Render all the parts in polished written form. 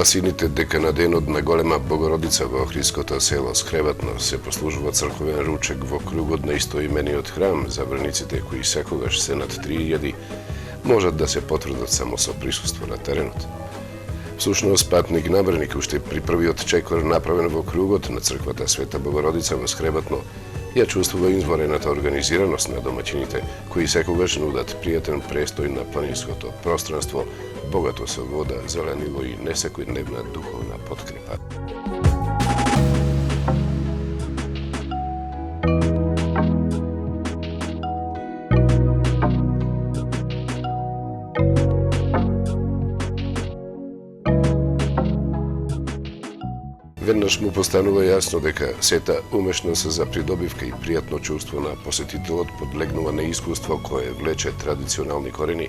гласините дека на денот на голема Богородица во Охридското село Скребатно се послужува црковен ручек во кругот на истоимениот храм за верниците кои секогаш се над 3000 можат да се потврдат само со присуство на теренот. Всушност, патник набрник уште при првиот чекор направен во кругот на црквата Света Богородица во Скребатно ја чувствува изворената организираност на домаќините кои секогаш нудат пријатен престој на планинското пространство, богато со вода, зеленило и несекојдневна духовна подкрепа. Веднаш му постанува јасно дека сета умешност за придобивка и пријатно чувство на посетителот подлегнува на искуство кое влече традиционални корени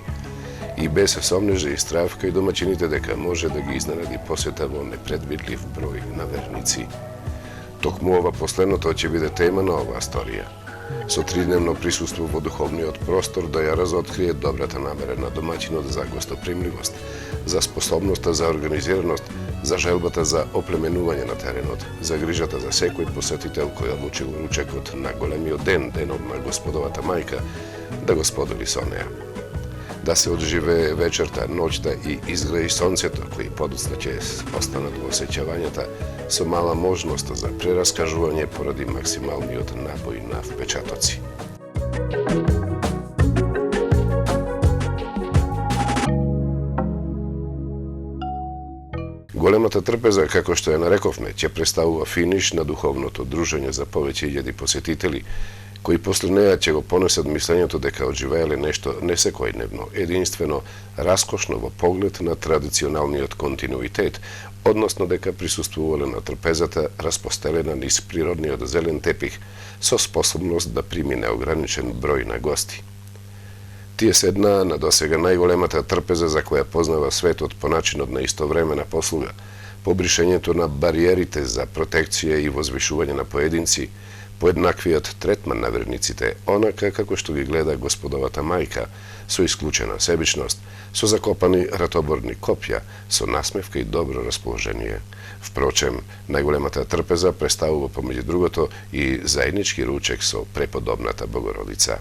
и без сомнежа и страв кај домаќините дека може да ги изненади посета во непредвидлив број на верници. Токму ова последното ќе биде тема на оваа сторија. Со тридневно присуство во духовниот простор да ја разоткрие добрата намера на домаќинот за гостопримливост, за способноста за организираност, за желбата за оплеменување на теренот, за грижата за секој посетител кој одлучил ручекот на големиот ден, денот на Господовата мајка, да го сподели со неа. Да се одживее вечерта, ноќта и изгреи сонцето, кои подоцна ќе останат во сеќавањата, со мала можност за прераскажување поради максималниот набој на впечатоци. Големата трпеза, како што ја нарековме, ќе представува финиш на духовното дружење за повеќе илјади посетители, кои после неа ќе го понесат мислењето дека одживееле нешто несекојдневно, единствено, раскошно во поглед на традиционалниот континуитет, односно дека присуствувале на трпезата распостелена низ природниот зелен тепих со способност да прими неограничен број на гости. Тие седнаа на досега најголемата трпеза за која познава светот по начинот на истовремена послуга, по бришењето на бариерите за протекција и возвишување на поединци, по еднаквиот третман на верниците, онака како што ги гледа Господовата мајка, со исклучена себичност, со закопани ратоборни копја, со насмевка и добро расположение. Впрочем, најголемата трпеза представува помеѓу другото и заеднички ручек со преподобната Богородица.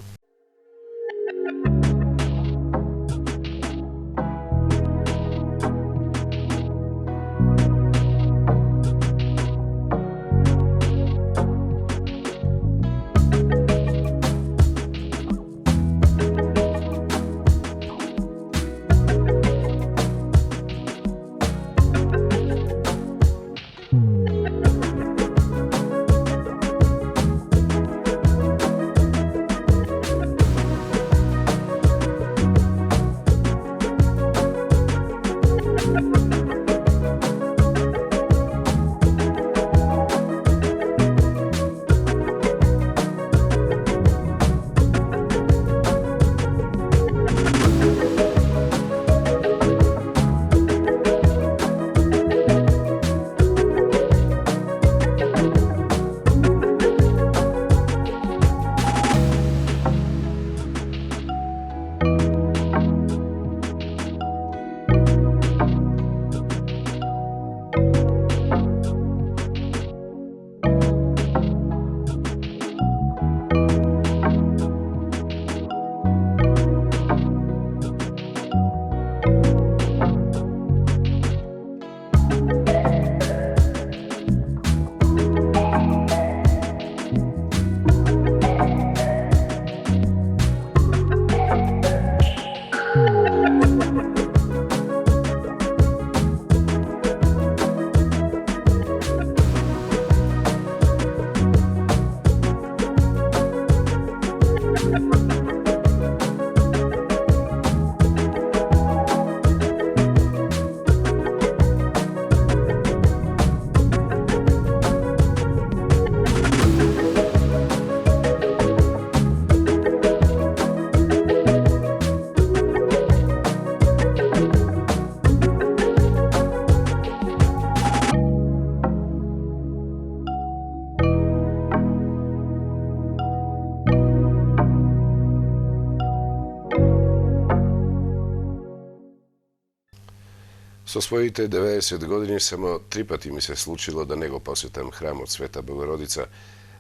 Со своите 90 години само 3 пати ми се случило да не го посетам храмот Света Богородица,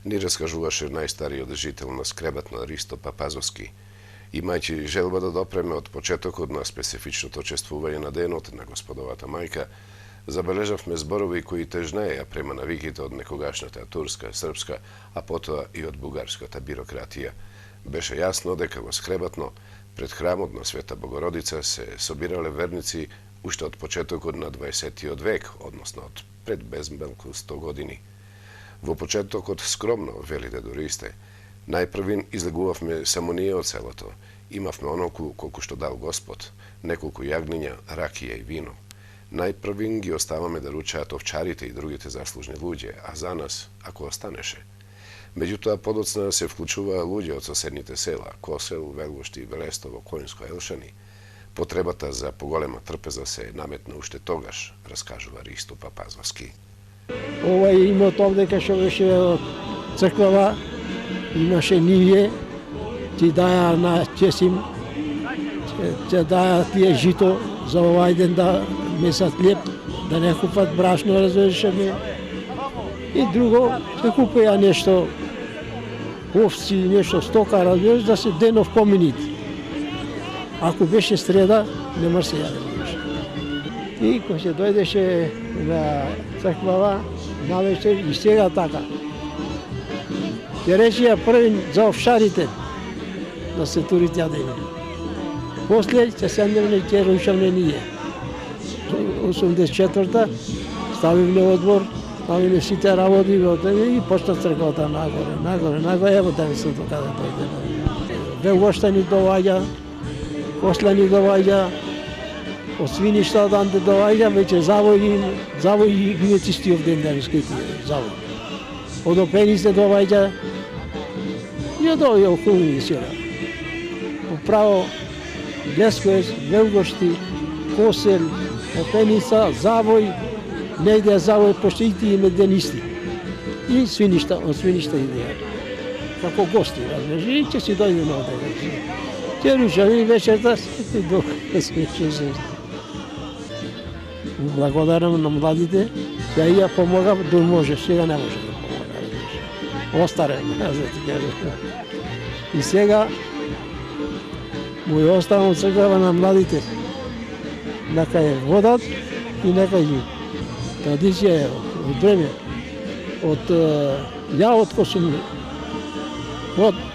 ни раскажуваше најстариот жител на Скребатна Ристо Папазовски. Имајќи желба да допреме од почетокот на специфичното чествување на денот на Господовата мајка, забележавме зборови кои тежнеја према навиките од некогашната турска, српска, а потоа и од бугарската бирократија. Беше јасно дека во Скребатно, пред храмот на Света Богородица, се собирале верници уште од почетокот на 20 век, односно од пред безмалку 100 години. Во почетокот скромно, вели дедо Ристе, најпрвин излегувавме само ние од селото. Имавме онолку колку што дал Господ, неколку јагниња, ракија и вино. Најпрвин ги оставаме да ручаат овчарите и другите заслужни луѓе, а за нас, ако останеше. Меѓутоа, подоцна се вклучуваа луѓе од соседните села, Косел, Велвошти, Велестово, Коњско, Елшани. Потребата за поголема трпеза се наметна уште тогаш, раскажува Ристо Папазовски. Овај имот овдека што беше од црквава, имаше нивје, ти даја на чесим, ти даја тие жито за овај ден да месат хлеб, да не купат брашно, разрешаме. И друго, се купува нешто, овци, нешто стока, разбираш, да се денов поминит. Ако беше среда, нема се јаде нешто. И кога се дојдеше на црквава, навечер и сега така. Ќе речеја првин за овшарите, да се турит јадење. После ќе седневне и ќе рушавне ние. 84-та ставивме одбор, ставивме сите работи и почна црквата нагоре, ево денесото каде дојде. Велошта ни доваѓа, Косла ни доваѓа, од свиништа данте доваѓа, веќе завој и ги чистиов ден денеските завој. Од Опенице доваѓа, и од овие околни села. Управо Лесковец, Велгошти, Косел, Опеница, Завој, негде Завој, пошто и тие меденисти. И свиништа, од свиништа идеја. Како гости, разбираш, и ќе си дојде на одега. Ќе рушави вечерта, и дојде се. Благодарам на младите, ја и ја помогам, да може, сега не може да помога. Остарен, за ти кажа. И сега му ја оставам црква на младите. Нека ја водат и нека ги. Традиција е од време. Од ја од кој сум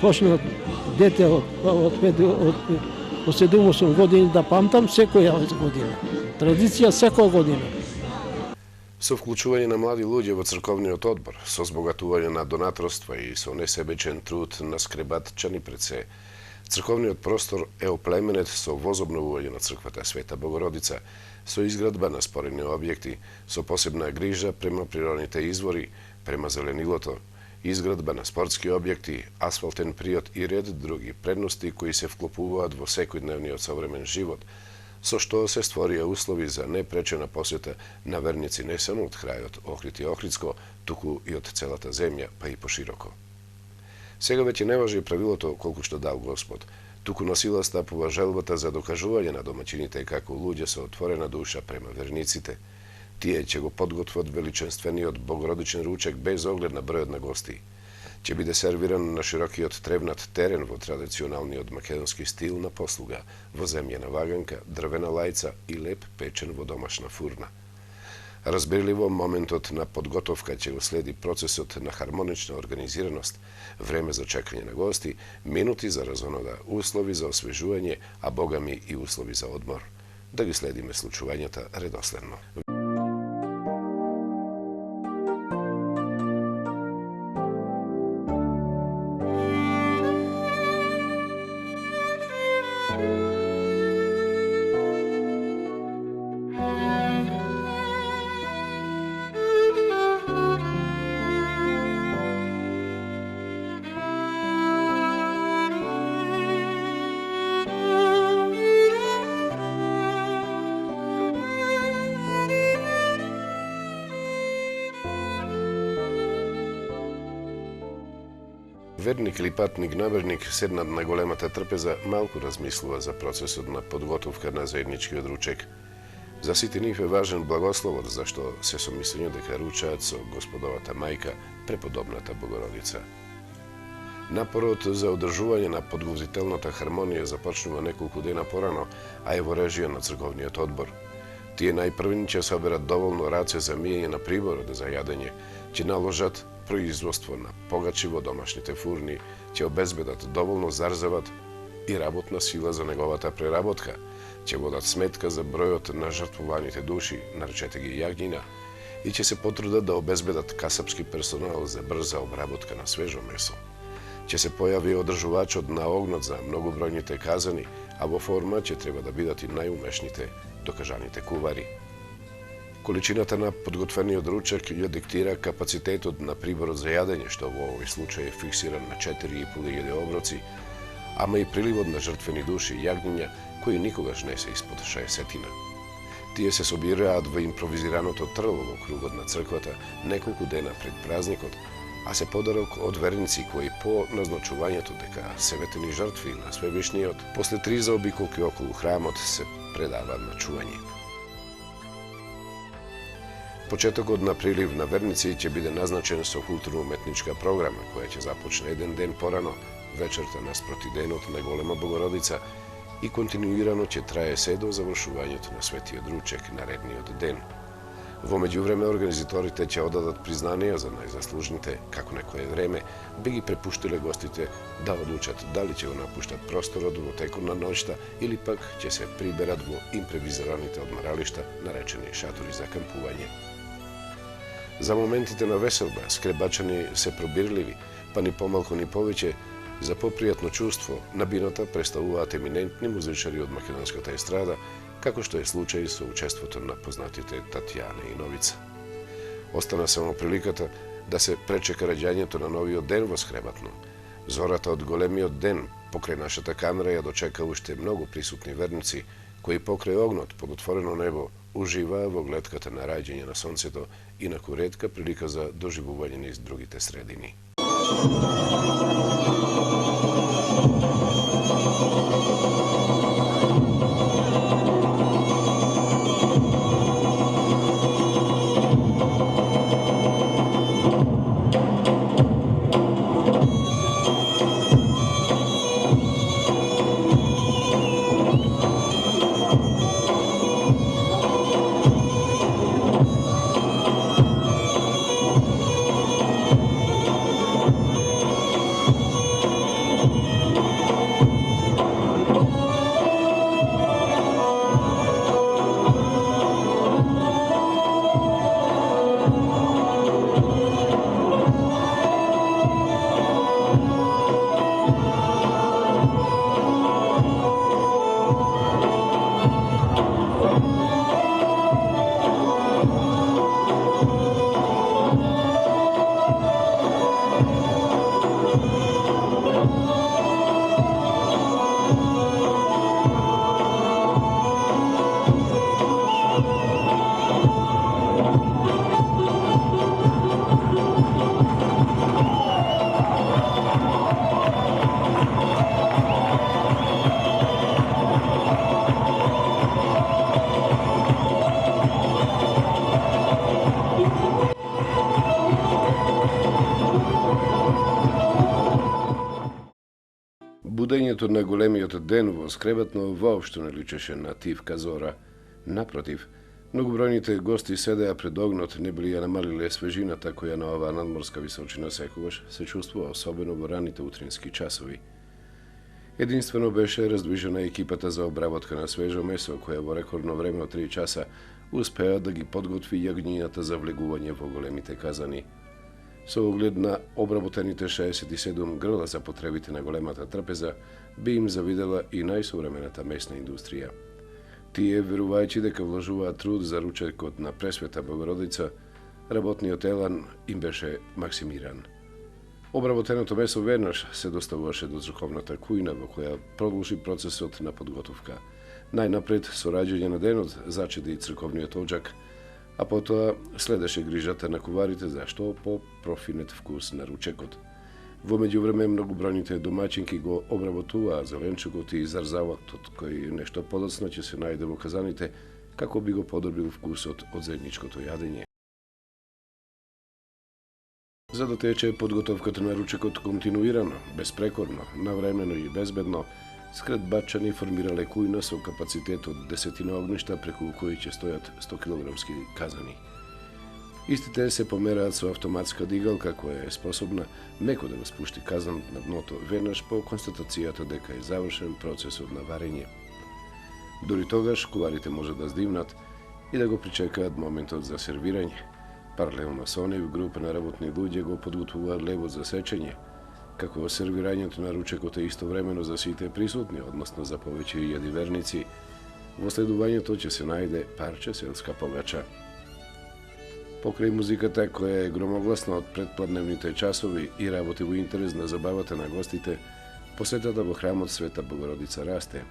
почнал дете од 7-8 години да памтам секоја година. Традиција секоја година. Со вклучување на млади луѓе во црковниот одбор, со збогатување на донаторства и со несебечен труд на скребатчани пред се, црковниот простор е оплеменет со возобновување на црквата Света Богородица, со изградба на споредни објекти, со посебна грижа према природните извори, према зеленилото, изградба на спортски објекти, асфалтен приот и ред други предности кои се вклопуваат во секојдневниот современ живот, со што се створија услови за непречена посета на верници не само од крајот Охрид и Охридско, туку и од целата земја, па и пошироко. Сега веќе не важи правилото колку што дал Господ, туку на сила стапува желбата за докажување на домаќините како луѓе со отворена душа према верниците. Тие ќе го подготват величенствениот богородичен ручек без оглед на бројот на гости. Ќе биде сервиран на широкиот тревнат терен во традиционалниот македонски стил на послуга, во земјена ваганка, дрвена лајца и леп печен во домашна фурна. Разбирливо, моментот на подготовка ќе го следи процесот на хармонична организираност, време за чекање на гости, минути за разонода, услови за освежување, а богами и услови за одмор. Да ги следиме случувањата редоследно. Верник или патник наберник седнат на големата трпеза малку размислува за процесот на подготовка на заедничкиот ручек. За сите нив е важен благословот, зашто се со мислење дека ручаат со Господовата мајка, преподобната Богородица. Напорот за одржување на подготвителната хармонија започнува неколку дена порано, а е во режија на црковниот одбор. Тие најпрвени ќе соберат доволно раце за миење на приборот за јадење, ќе наложат производство на погачи во домашните фурни, ќе обезбедат доволно зарзават и работна сила за неговата преработка, ќе водат сметка за бројот на жртвуваните души, наречете ги јагњина, и ќе се потрудат да обезбедат касапски персонал за брза обработка на свежо месо. Ќе се појави одржувачот на огнот за многобројните казани, а во форма ќе треба да бидат и најумешните докажаните кувари. Количината на подготвениот ручек ја диктира капацитетот на приборот за јадење, што во овој случај е фиксиран на 4.500 оброци, ама и приливот на жртвени души јагниња, кои никогаш не се испод 60-тина. Тие се собираат во импровизираното трло во кругот на црквата неколку дена пред празникот, а се подарок од верници кои по назначувањето дека се ветени жртви на Свевишниот, после 3 заобиколки околу храмот се предава на чување. Почетокот на прилив на верници ќе биде назначен со културно-уметничка програма, која ќе започне еден ден порано, вечерта наспроти денот на Голема Богородица, и континуирано ќе трае се до завршувањето на Светиот ручек наредниот ден. Во меѓувреме организаторите ќе одадат признанија за најзаслужните, како некое време би ги препуштиле гостите да одлучат дали ќе го напуштат просторот во текот на ноќта или пак ќе се приберат во импровизираните одморалишта, наречени шатори за кампување. За моментите на веселба скребачани се пробирливи, па ни помалку ни повеќе за попријатно чувство на бинота представуваат еминентни музичари од македонската естрада, како што е случај со учеството на познатите Татјана и Новица. Остана само приликата да се пречека раѓањето на новиот ден во Скребатно. Зората од големиот ден покрај нашата камера ја дочека уште многу присутни верници, кои покрај огнот под отворено небо уживаа во гледката на раѓање на сонцето, инаку ретка прилика за доживување низ другите средини. Будењето на големиот ден во Скребатно воопшто не личеше на тивка зора. Напротив, многобројните гости седеа пред огнот, не били ја намалиле свежината која на оваа надморска височина секогаш се чувствува, особено во раните утрински часови. Единствено беше раздвижена екипата за обработка на свежо месо, која во рекордно време од 3 часа успеа да ги подготви јагнината за влегување во големите казани. Со оглед на обработените 67 грла за потребите на големата трпеза, би им завидела и најсовремената месна индустрија. Тие, верувајќи дека вложуваат труд за ручекот на Пресвета Богородица, работниот елан им беше максимиран. Обработеното месо веднаш се доставуваше до црковната кујна во која продолжи процесот на подготовка. Најнапред со раѓање на денот зачеди и црковниот оџак, а потоа следеше грижата на куварите за што по профинет вкус на ручекот. Во меѓувреме многобројните домаќинки го обработуваа зеленчукот и зарзаватот, кој нешто подоцна ќе се најде во казаните, како би го подобрил вкусот од заедничкото јадење. За да тече подготовката на ручекот континуирано, безпрекорно, навремено и безбедно, скретбачани формирале кујна со капацитет од 10 огништа преку кои ќе стојат 100 килограмски казани. Истите се помераат со автоматска дигалка која е способна меко да го спушти казан на дното веднаш по констатацијата дека е завршен процесот на варење. Дори тогаш куварите може да здивнат и да го причекаат моментот за сервирање. Паралелно со нив, група на работни луѓе го подготвуваат левот за сечење, како сервирањето на ручекот е истовремено за сите присутни, односно за повеќе илјади верници. Во следувањето ќе се најде парче селска погача. Покрај музиката која е громогласна од предпладневните часови и работи во интерес на забавата на гостите, посетата во храмот Света Богородица расте.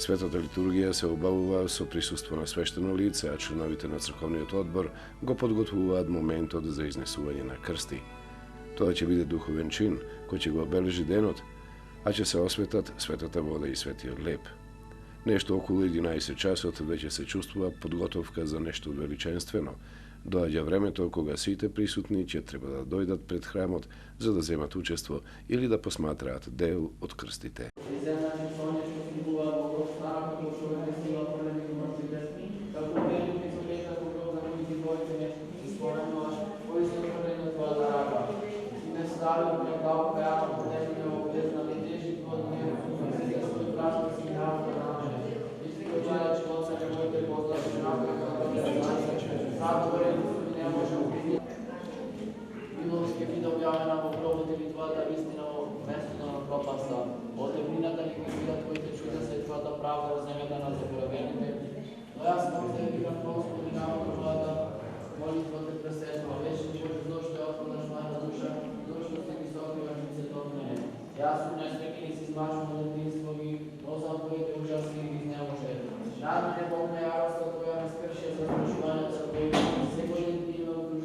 Светата литургија се обавува со присуство на свештено лице, а членовите на црковниот одбор го подготвуваат моментот за изнесување на крсти. Тоа ќе биде духовен чин, кој ќе го обележи денот, а ќе се осветат светата вода и светиот леп. Нешто околу 11 часот веќе се чувствува подготовка за нешто величенствено. Доаѓа времето кога сите присутни ќе треба да дојдат пред храмот за да земат учество или да посматраат дел од крстите.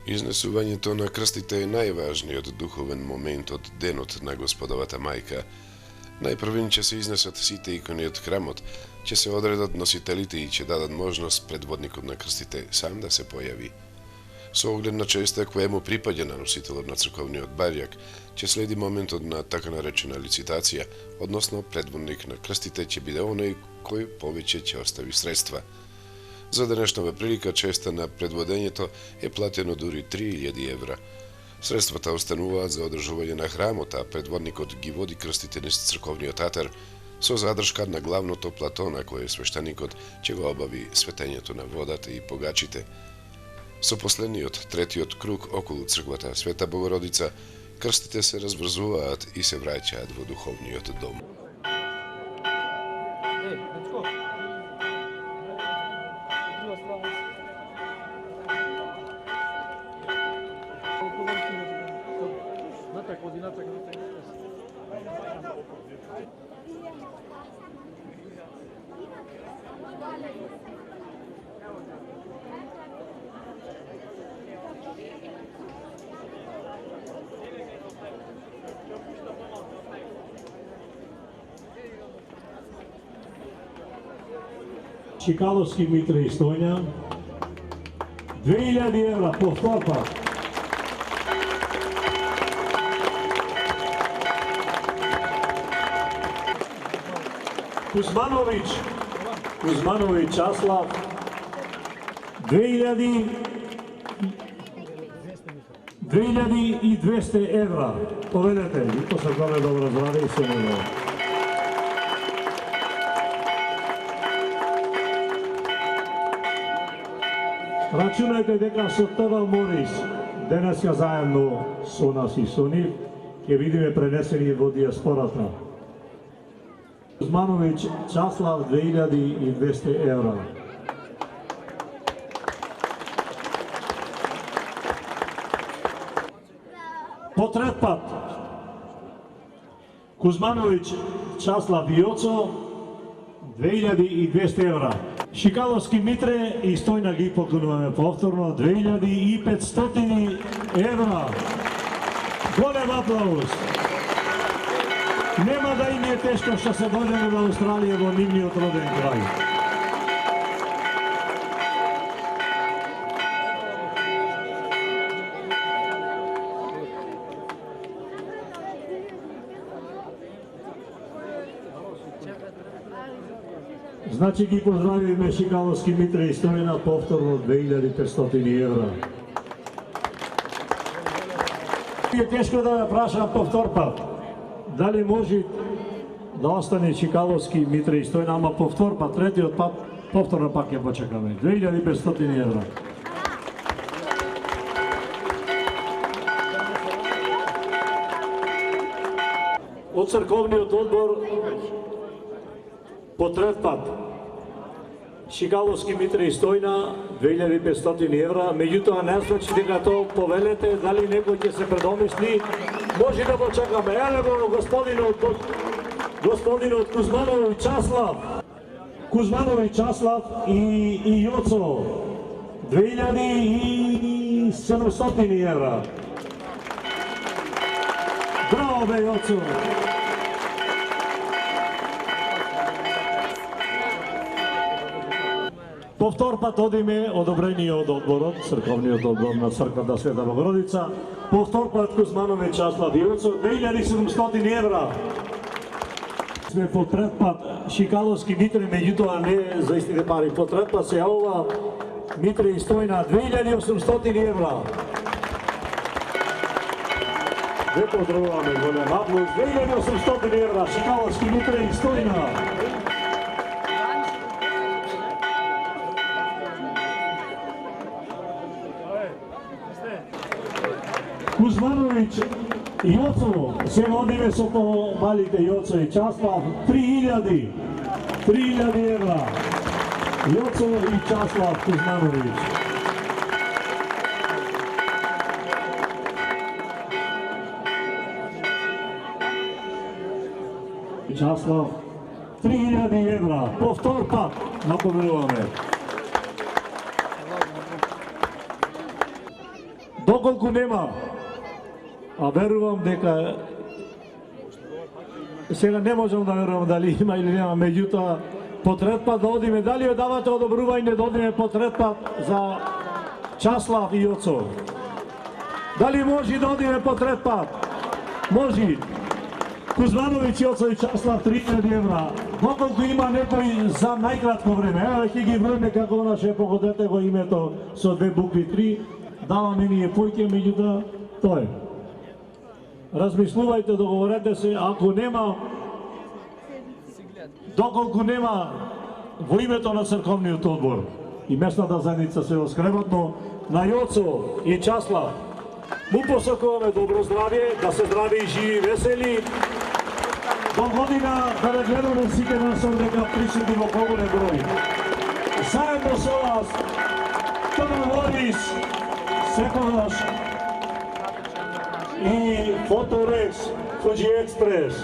Изнесувањето на крстите е најважниот духовен момент од денот на Господовата мајка. Најпрвен ќе се изнесат сите икони од храмот, ќе се одредат носителите и ќе дадат можност предводникот на крстите сам да се појави. Со оглед на честа која му припаѓа на носителот на црковниот барјак, ќе следи моментот на така наречена лицитација, односно предводник на крстите ќе биде оној кој повеќе ќе остави средства. За денешнава прилика честа на предводењето е платено дури 3000 евра. Средствата остануваат за одржување на храмот, а предводникот ги води крстите низ црковниот атар со задршка на главното плато на кое свештеникот ќе го обави светењето на водата и погачите. Со последниот, третиот круг околу црквата Света Богородица, крстите се разврзуваат и се враќаат во духовниот дом. Чикаловски Митре и Стојна, 2000 евра повтор пат. Кузмановиќ Часлав, 2200 евра. Поведете, и то се главе добро здраве и се не. Рачунајте дека со ТВ Морис денеска заедно со нас и со нив ќе видиме пренесени во диаспората. Кузмановиќ Часлав 2200 евра. По трет пат Кузмановиќ Часлав Јоцо 2200 евра. Шикаловски Митре и Стојна ги поклонуваме повторно 2500 евра. Голем аплауз. Нема да им е тешко што се дојдеме во Австралија во нивниот роден крај. Значи ги поздравиме Шикаловски Митре и Стојна повторно 2500 евра. Е тешко да ме прашам повтор пат. Дали може да остане Шикаловски Митре и Стојна, ама повтор пат, третиот пат, повторно пак ќе почекаме. 2500 евра. Од црковниот одбор по трет пат Шикаловски Митре и Стојна 2500 евра, меѓутоа не значи дека тоа повелете, дали некој ќе се предомисли, може да почекаме. Еле го господинот Кузманови Часлав и Јоцо 2700 евра. Браво бе Јоцо! Повтор пат одиме одобрение од одборот, црковниот одбор на црквата Света Богородица. Повтор пат Кузманови Часлав и Јоцо 2700 евра. Сме по трет пат Шикаловски Митре, меѓутоа не за истите пари. По трет пат се јавува Митре и Стојна 2800 евра. Ве поздравуваме, голем аплауз, 2800 евра, Шикаловски Митре и Стојна. Кузмановиќ Јоцо, се одиме со малите Јоцо и Часлав, 3000 евра. Јоцо и Часлав Кузмановиќ. Часлав, 3000 евра. Повтор пат, напоменуваме. Доколку нема, а верувам дека сега не можам да верувам дали има или нема, меѓутоа по трет пат да одиме, дали ја давате одобрување да одиме по трет пат за Часлав и Јоцо? Дали може да одиме по трет пат? Може. Кузмановиќ, Јоцо и Часлав 3000 евра. Доколку има некој за најкратко време, еве ќе ги броиме како наше, погодете го името со две букви 3, даваме ние појке, меѓутоа тоа е. Размислувајте, договорете се, ако нема, доколку нема во името на црковниот одбор и местната заедница се оскреботно на Јоцо и Часлав, му посакуваме добро здравје, да се здрави и живи, весели. До година да не гледаме сите нас дека присутни во поголем број. Заедно со вас, Тома Лорис, секогаш и Фоторекс, Фуджи Експрес.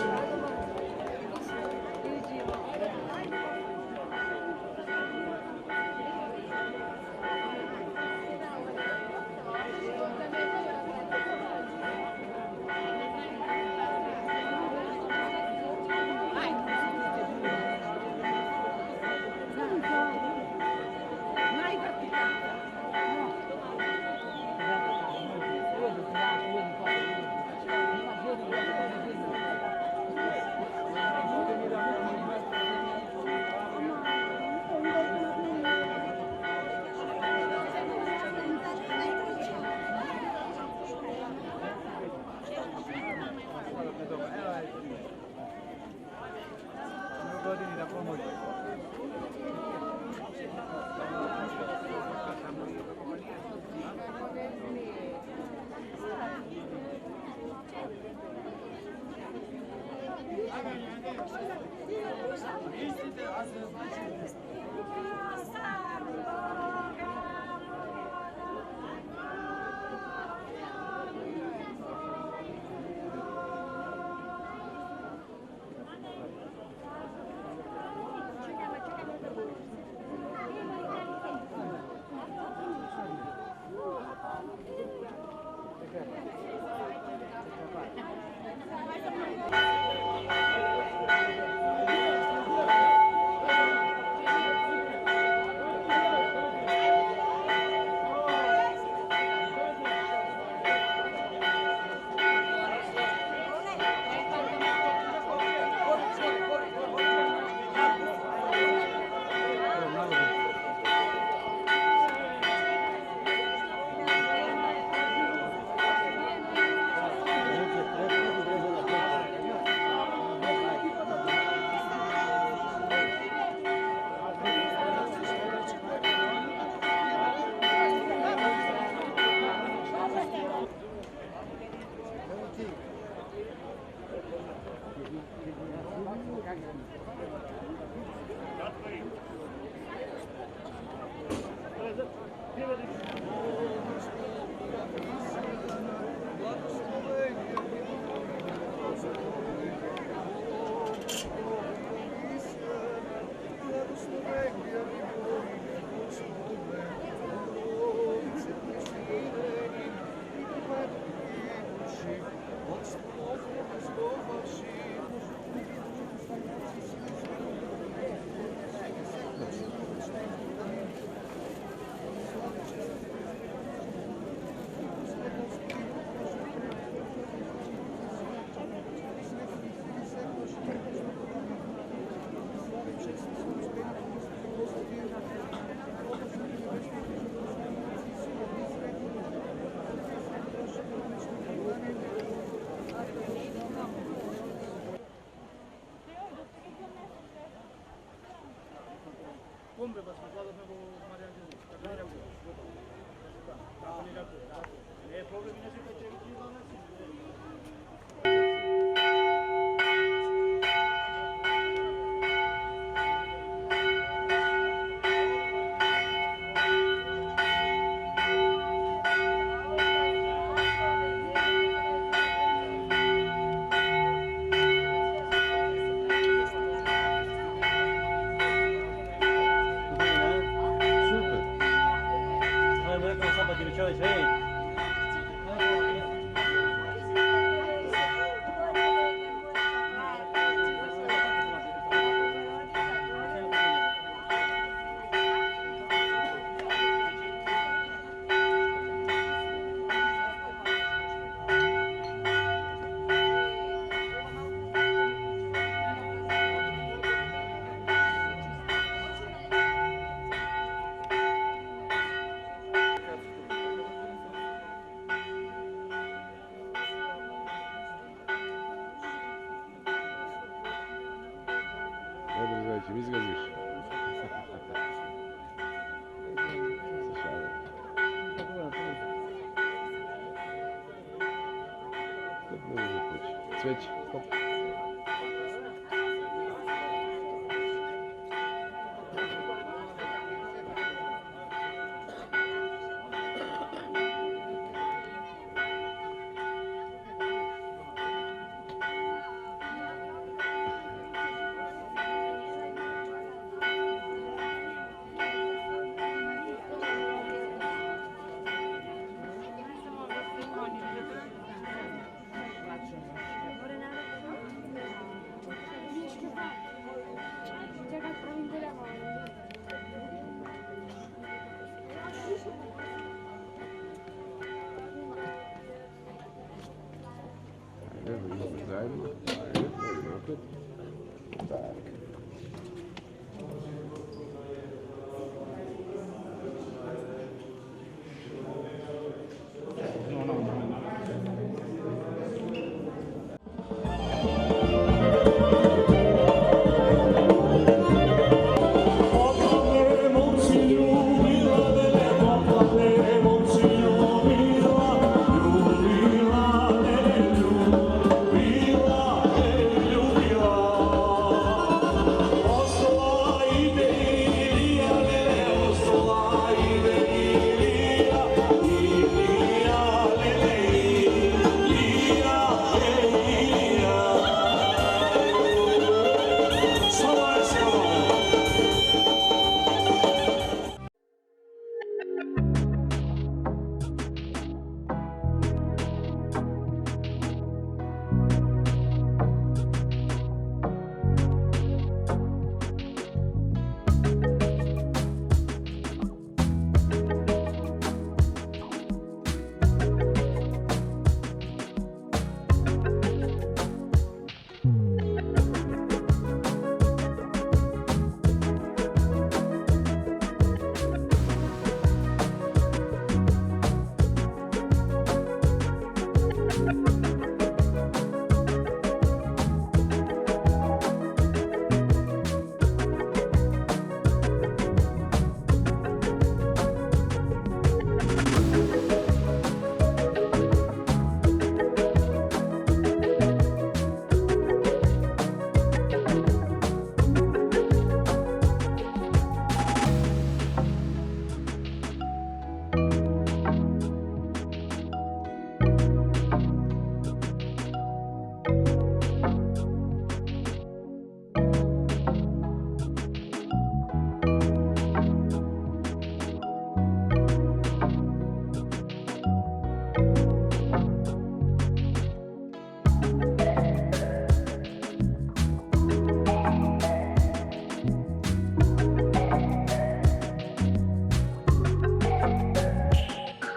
Dobry, zajcie, mi zgodzisz. Cveć, stop. Zajedno. Naprijed. Tak.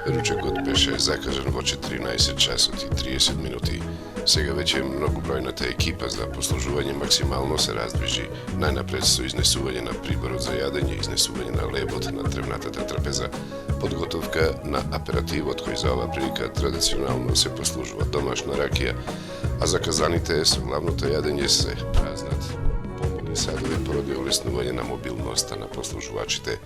Ručak od Peša je zakažen voče 13 časov i 30 minuti. Сега веќе многобројната екипа за послужување максимално се раздвижи. Најнапред со изнесување на приборот за јадење, изнесување на лебот на дрвнатата трапеза, подготовка на аперативот кој за оваа прилика традиционално се послужува домашна ракија, а заказаните со главното јадење се празнат помоли садове породи олеснување на мобилноста на послужувачите.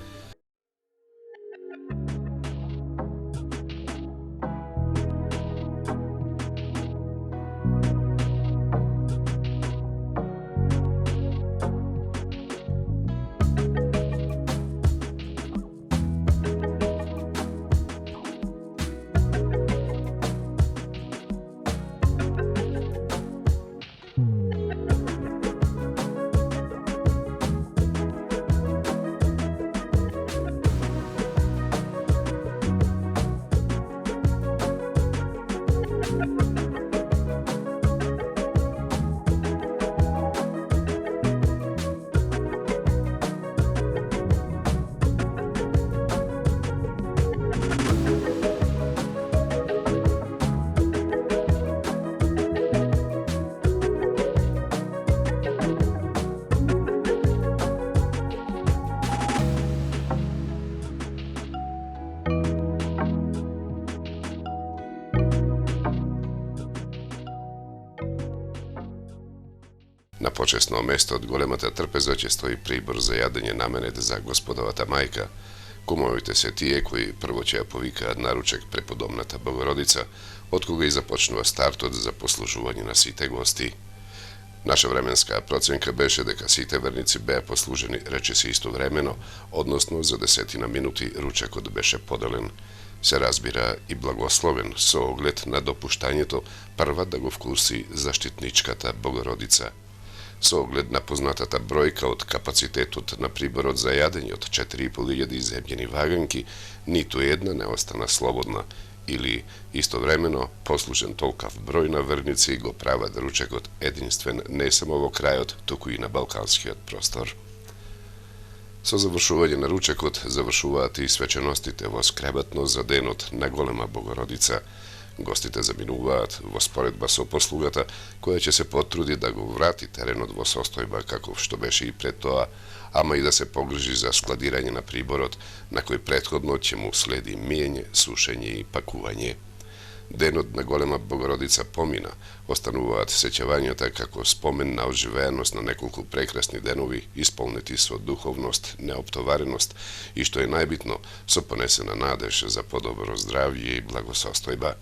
На почесно место од големата трпеза ќе стои прибор за јадење наменет за господовата мајка. Кумовите се тие кои прво ќе ја повикаат на ручек преподобната Богородица, од кога и започнува стартот за послужување на сите гости. Наша временска проценка беше дека сите верници беа послужени речиси истовремено, односно за 10 минути ручекот беше поделен. Се разбира и благословен со оглед на допуштањето прва да го вкуси заштитничката Богородица. Со оглед на познатата бројка од капацитетот на приборот за јадење од 4500 земјени ваганки, ниту една не остана слободна, или истовремено послужен толкав број на верници го прават ручекот единствен не само во крајот, туку и на балканскиот простор. Со завршување на ручекот завршуваат и свеченостите во скребатно за денот на голема Богородица. Гостите заминуваат во споредба со послугата, која ќе се потруди да го врати теренот во состојба каков што беше и пред тоа, ама и да се погрижи за складирање на приборот, на кој претходно ќе му следи миење, сушење и пакување. Денот на голема Богородица помина, остануваат сеќавањата како спомен на оживеаност на неколку прекрасни денови, исполнети со духовност, неоптовареност и, што е најбитно, со понесена надеж за подобро здравје и благосостојба.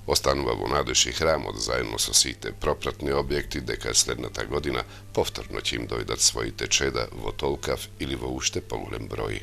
Останува во надеж и храмот заедно со сите пропратни објекти дека следната година повторно ќе им дојдат своите чеда во толкав или во уште поголем број.